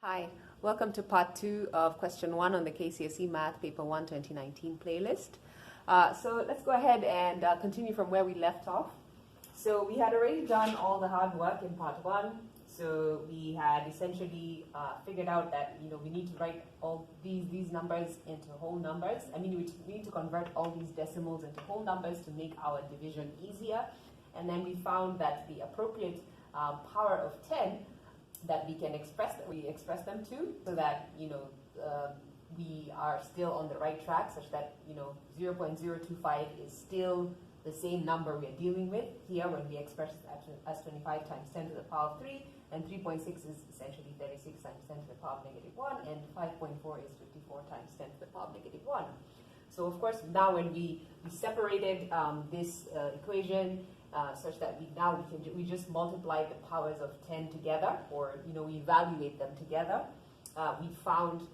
Hi, welcome to part 2 of question 1 on the KCSE Math P1 2019 playlist. So let's go ahead and continue from where we left off. So we had already done all the hard work in part 1. So we had essentially figured out that we need to write all these numbers into whole numbers. I mean, we need to convert all these decimals into whole numbers to make our division easier. And then we found that the appropriate power of 10 that we can express them to, so that we are still on the right track, such that 0.025 is still the same number we're dealing with here when we express it as 25 times 10 to the power of 3, and 3.6 is essentially 36 times 10 to the power of negative 1, and 5.4 is 54 times 10 to the power of negative 1. So of course now when we separated this equation such that we just multiply the powers of 10 together, or we evaluate them together, we found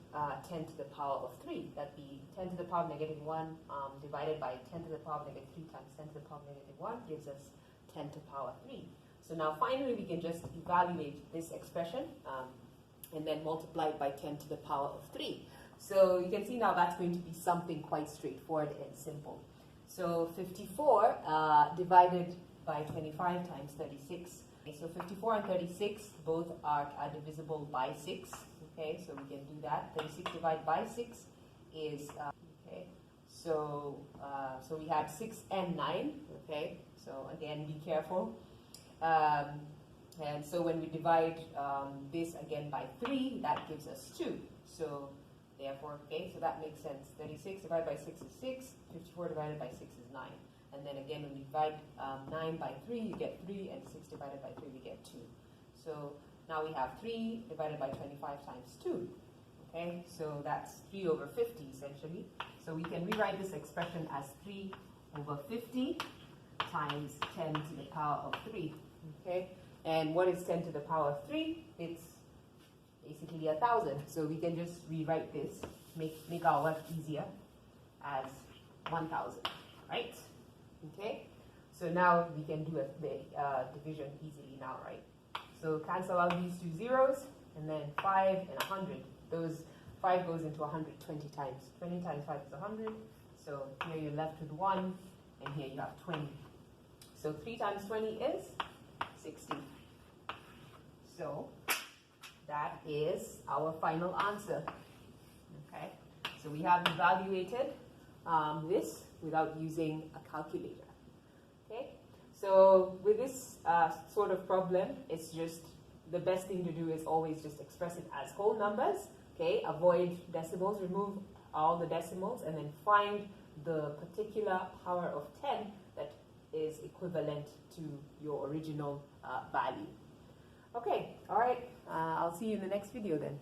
10 to the power of 3. That be 10 to the power of negative 1 divided by 10 to the power of negative 3 times 10 to the power of negative 1 gives us 10 to the power 3. So now finally we can just evaluate this expression and then multiply it by 10 to the power of 3. So you can see now that's going to be something quite straightforward and simple. So 54 divided by 25 times 36. Okay, so 54 and 36 both are divisible by 6. Okay, so we can do that. 36 divided by 6 is, okay, so we had 6 and 9. Okay, so again, be careful. And so when we divide this again by 3, that gives us 2. So therefore, okay, so that makes sense. 36 divided by 6 is 6. 54 divided by 6 is 9. And then again, when we divide 9 by 3, you get 3, and 6 divided by 3, we get 2. So now we have 3 divided by 25 times 2. Okay, so that's 3 over 50 essentially. So we can rewrite this expression as 3 over 50 times 10 to the power of 3. Okay, and what is 10 to the power of 3? It's basically 1,000. So we can just rewrite this, make our work easier, as 1,000, right? Okay, so now we can do the division easily now, right? So cancel out these two zeros, and then 5 and 100. Those 5 goes into 100 20 times. 20 times 5 is 100. So here you're left with 1, and here you have 20. So 3 times 20 is 60. So that is our final answer. Okay, so we have evaluated this without using a calculator. Okay, so with this sort of problem, it's just the best thing to do is always just express it as whole numbers. Okay, avoid decimals, remove all the decimals, and then find the particular power of 10 that is equivalent to your original value. Okay, all right, I'll see you in the next video then.